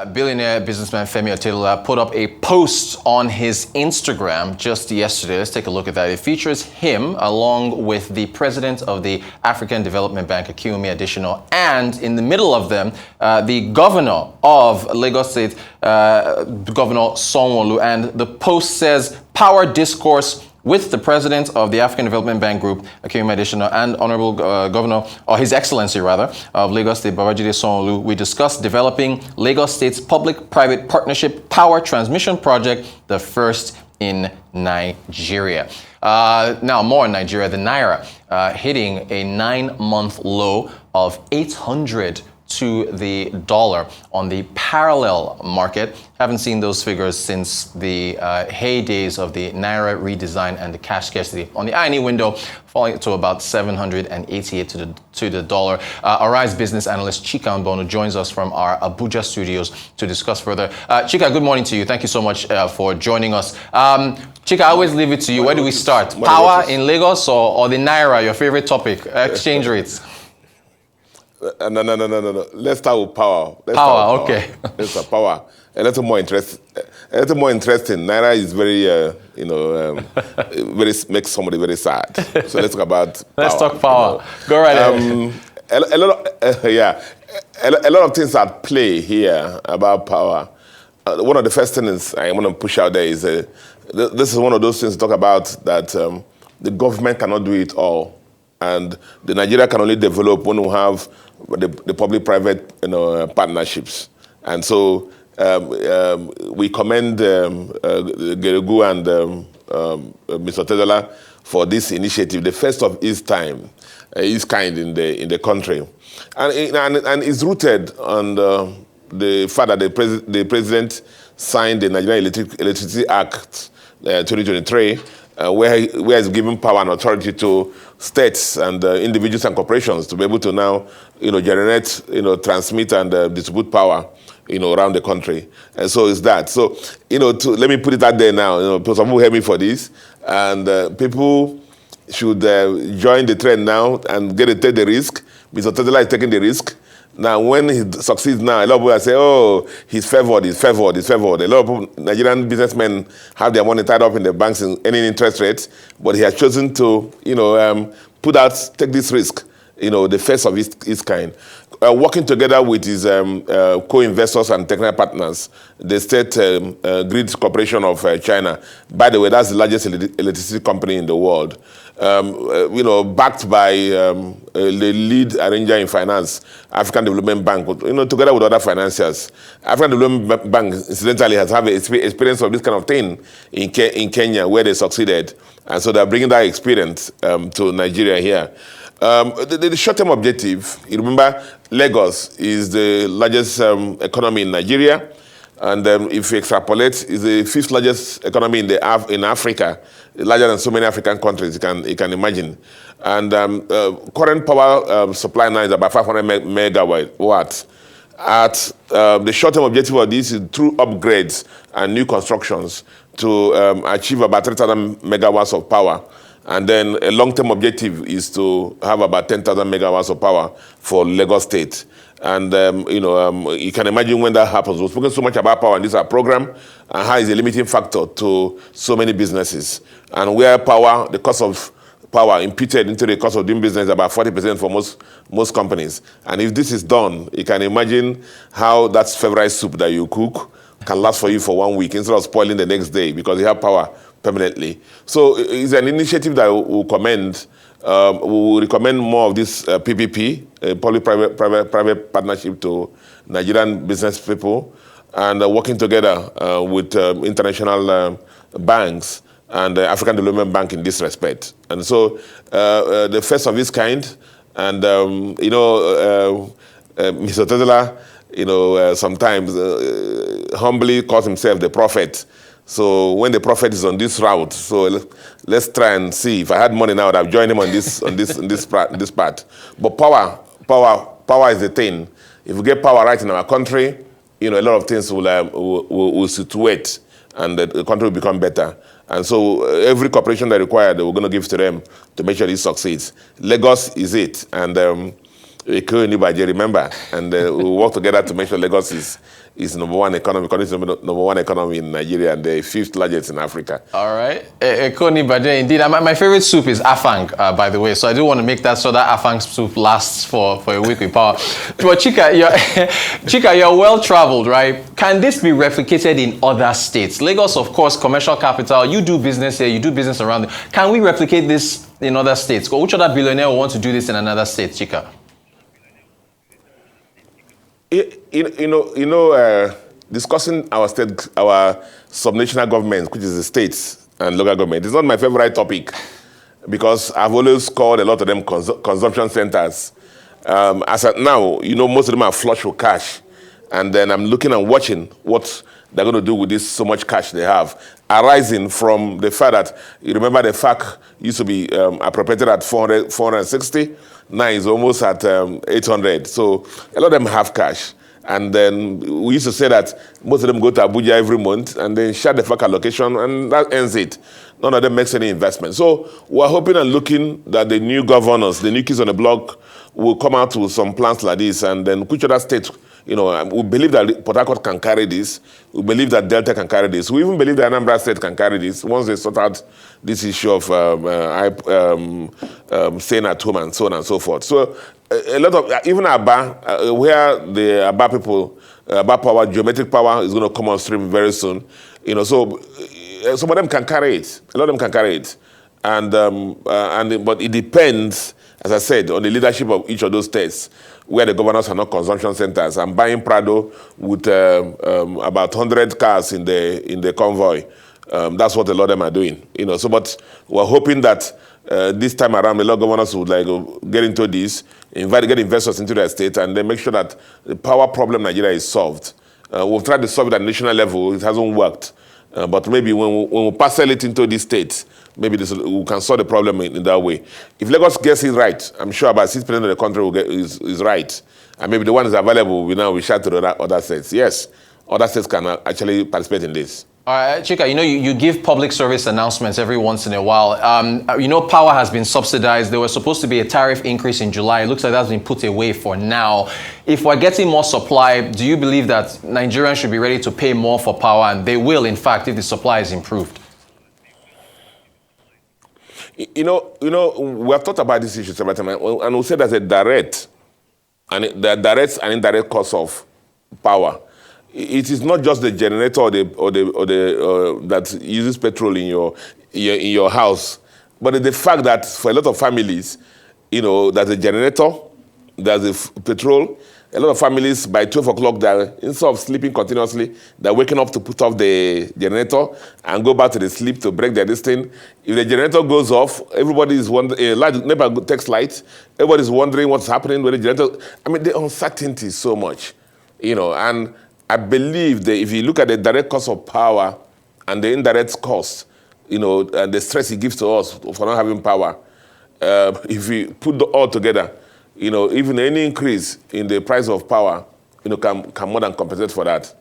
Billionaire businessman Femi Otedola put up a post on his Instagram just yesterday. Let's take a look at that. It features him along with the president of the African Development Bank, Akinwunmi Adesina, and in the middle of them, the governor of Lagos State, Governor SanwoOlu. And the post says, "Power discourse with the president of the African Development Bank Group, Akinwunmi Adesina, and Honorable Governor, or His Excellency rather, of Lagos State, Babajide SanwoOlu. We discussed developing Lagos State's public-private partnership power transmission project, the first in Nigeria." Now, more in Nigeria, the naira hitting a 9-month low of 800 to the dollar on the parallel market. Haven't seen those figures since the heydays of the naira redesign and the cash scarcity. On the INE window, falling to about 788 to the dollar. Arise business analyst Chika Mbonu joins us from our Abuja studios to discuss further. Chika, good morning to you. Thank you so much for joining us. Chika, I always leave it to you. Where do we start? Power in Lagos or the naira, your favorite topic, exchange rates? No. Let's start with power. Okay. Let's start power. A little more interesting. Naira is very, makes somebody very sad. So let's talk about power. Let's talk power. Go right ahead. A lot of things at play here about power. One of the first things I want to push out there is this is one of those things to talk about that the government cannot do it all. And the Nigeria can only develop when we have the public-private partnerships. And so we commend Geregu and Mr. Otedola for this initiative, the first of its kind in the country. And it's rooted on the fact that the president signed the Nigerian Electricity Act 2023, where it's giving power and authority to states and individuals and corporations to be able to now, generate, transmit and distribute power, around the country. And so it's that. So, let me put it out there now. Some people hear me for this, and people should join the trend now and take the risk. Mr. Otedola is taking the risk. Now, when he succeeds now, a lot of people say, "Oh, he's favored." A lot of Nigerian businessmen have their money tied up in the banks in any interest rate, but he has chosen to, take this risk, the first of its kind. Working together with his co-investors and technical partners, the State Grid Corporation of China. By the way, that's the largest electricity company in the world. Backed by the lead arranger in finance, African Development Bank, together with other financiers. African Development Bank, incidentally, has had experience of this kind of thing in Kenya, where they succeeded. And so they're bringing that experience to Nigeria here. The short-term objective, you remember, Lagos is the largest economy in Nigeria. And if you extrapolate, it's the 5th largest economy in Africa, larger than so many African countries you can imagine. And current power supply now is about 500 megawatts. At the short-term objective of this is through upgrades and new constructions to achieve about 3,000 megawatts of power. And then a long-term objective is to have about 10,000 megawatts of power for Lagos State. And, you can imagine when that happens. We've spoken so much about power in this program and how it's a limiting factor to so many businesses. And where the cost of power imputed into the cost of doing business is about 40% for most companies. And if this is done, you can imagine how that favorite soup that you cook can last for you for 1 week instead of spoiling the next day because you have power permanently. So it's an initiative that we'll commend. We will recommend more of this PPP, public-private partnership to Nigerian business people, and working together with international banks and the African Development Bank in this respect. And so the first of its kind, and Mr. Otedola, sometimes humbly calls himself the prophet. So when the prophet is on this route, so let's try and see. If I had money now, I'd have joined him on this part. But power is the thing. If we get power right in our country, a lot of things will situate, and the country will become better. And so every cooperation that required, we're going to give to them to make sure this succeeds. Lagos is it, and remember, and we'll work together to make sure Lagos is is number one economy, number one economy in Nigeria, and the fifth largest in Africa. All right. Koni Bade, indeed. My favorite soup is afang, by the way. So I do want to make that so that afang soup lasts for a week with power. But Chika, you're well-traveled, right? Can this be replicated in other states? Lagos, of course, commercial capital. You do business here. You do business around there. Can we replicate this in other states? Which other billionaire will want to do this in another state, Chika? Discussing our subnational governments, which is the states and local government, is not my favorite topic because I've always called a lot of them consumption centers. As at now, most of them are flush with cash. And then I'm looking and watching what they're going to do with this so much cash they have, arising from the fact that, you remember the FAC used to be appropriated at 460, now it's almost at 800. So a lot of them have cash. And then we used to say that most of them go to Abuja every month and then share the FAC allocation, and that ends it. None of them makes any investment. So we're hoping and looking that the new governors, the new kids on the block, will come out with some plans like this, and then which other states, we believe that Port Harcourt can carry this. We believe that Delta can carry this. We even believe that Anambra State can carry this once they sort out this issue of staying at home and so on and so forth. So a lot of, even Aba, where the Aba people, Aba power, geometric power is going to come on stream very soon. So some of them can carry it. A lot of them can carry it. But it depends, as I said, on the leadership of each of those states, where the governors are not consumption centers. I'm buying Prado with about 100 cars in the convoy. That's what a lot of them are doing. But we're hoping that this time around, a lot of governors would get into this, get investors into their state, and then make sure that the power problem in Nigeria is solved. We've tried to solve it at national level. It hasn't worked. But maybe when we parcel it into these states, maybe we can solve the problem in that way. If Lagos gets it right, I'm sure about 6% of the country is right. And maybe the one is available, we share to the other states. Yes, other states can actually participate in this. All right, Chika, you give public service announcements every once in a while. Power has been subsidized. There was supposed to be a tariff increase in July. It looks like that's been put away for now. If we're getting more supply, do you believe that Nigerians should be ready to pay more for power? And they will, in fact, if the supply is improved. We have thought about this issue several times, and we said there's a direct and indirect cost of power. It is not just the generator or the that uses petrol in your house, but the fact that for a lot of families, there's a generator, there's a petrol. A lot of families by 12 o'clock, instead of sleeping continuously, they're waking up to put off the generator and go back to the sleep to break their distance. If the generator goes off, everybody is wondering. Neighbor takes light. Everybody's wondering what's happening with the generator. The uncertainty is so much, and I believe that if you look at the direct cost of power and the indirect cost, and the stress it gives to us for not having power, if we put all together, even any increase in the price of power, can more than compensate for that.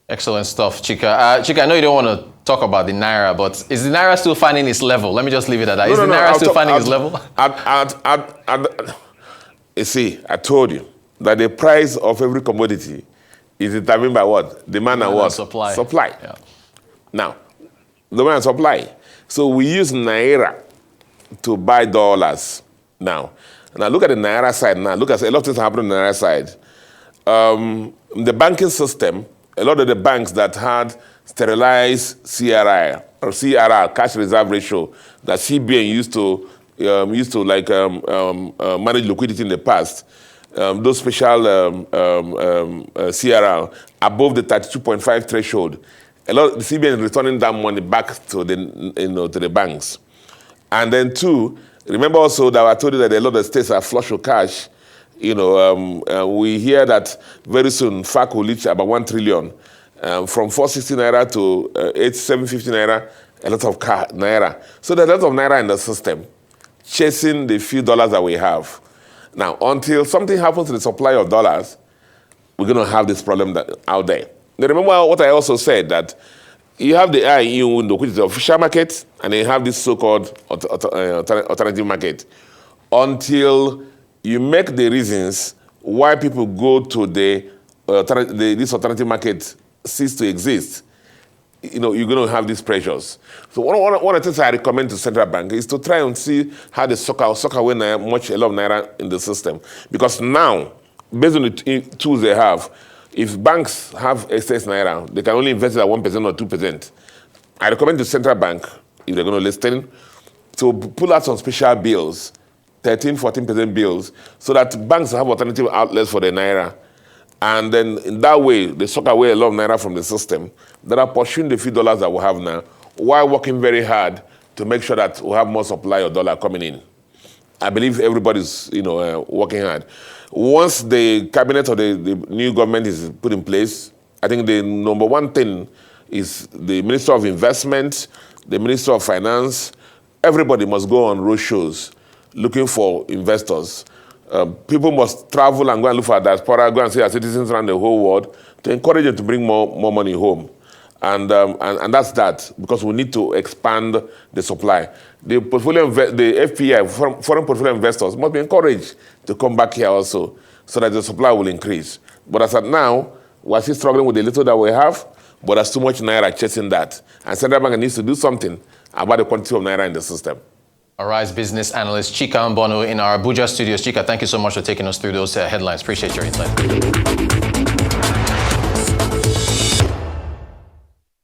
Excellent stuff, Chika. Chika, I know you don't want to talk about the naira, but is the naira still finding its level? Let me just leave it at that. Is the naira still finding its level? You see, I told you that the price of every commodity is determined by what? Demand and what? Supply. Supply. Yeah. Now, demand and supply. So we use naira to buy dollars now. Now look at the naira side now. Look at a lot of things happening on the naira side. The banking system, a lot of the banks that had sterilized CRI or CRR, cash reserve ratio, that CBN used to manage liquidity in the past. Those special CRR above the 32.5 threshold, a lot of the CBN is returning that money back to the banks. And then two, remember also that I told you that a lot of states are flush with cash. We hear that very soon FAC will reach about 1 trillion. From 460 naira to 750 naira, a lot of naira. So there's a lot of naira in the system, chasing the few dollars that we have. Now, until something happens to the supply of dollars, we're going to have this problem out there. Now, remember what I also said, that you have the IEU window, which is the official market, and then you have this so-called alternative market. Until you make the reasons why people go to the this alternative market cease to exist, you're going to have these pressures. So one of the things I recommend to central bank is to try and see how they suck away a lot of naira in the system. Because now, based on the tools they have, if banks have excess naira, they can only invest it at 1% or 2%. I recommend to central bank, if they're going to listen, to pull out some special bills, 13-14% bills, so that banks have alternative outlets for the naira. And then in that way, they suck away a lot of naira from the system that are pursuing the few dollars that we have now, while working very hard to make sure that we have more supply of dollar coming in. I believe everybody's working hard. Once the cabinet or the new government is put in place, I think the number one thing is the Minister of Investment, the Minister of Finance. Everybody must go on road shows looking for investors. People must travel and go and look for diaspora, go and see our citizens around the whole world to encourage them to bring more money home. And that's that, because we need to expand the supply. The FPI, foreign portfolio investors, must be encouraged to come back here also, so that the supply will increase. But as of now, we're still struggling with the little that we have, but there's too much naira chasing that. And central bank needs to do something about the quantity of naira in the system. Arise business analyst Chika Mbonu in our Abuja studios. Chika, thank you so much for taking us through those headlines. Appreciate your insight.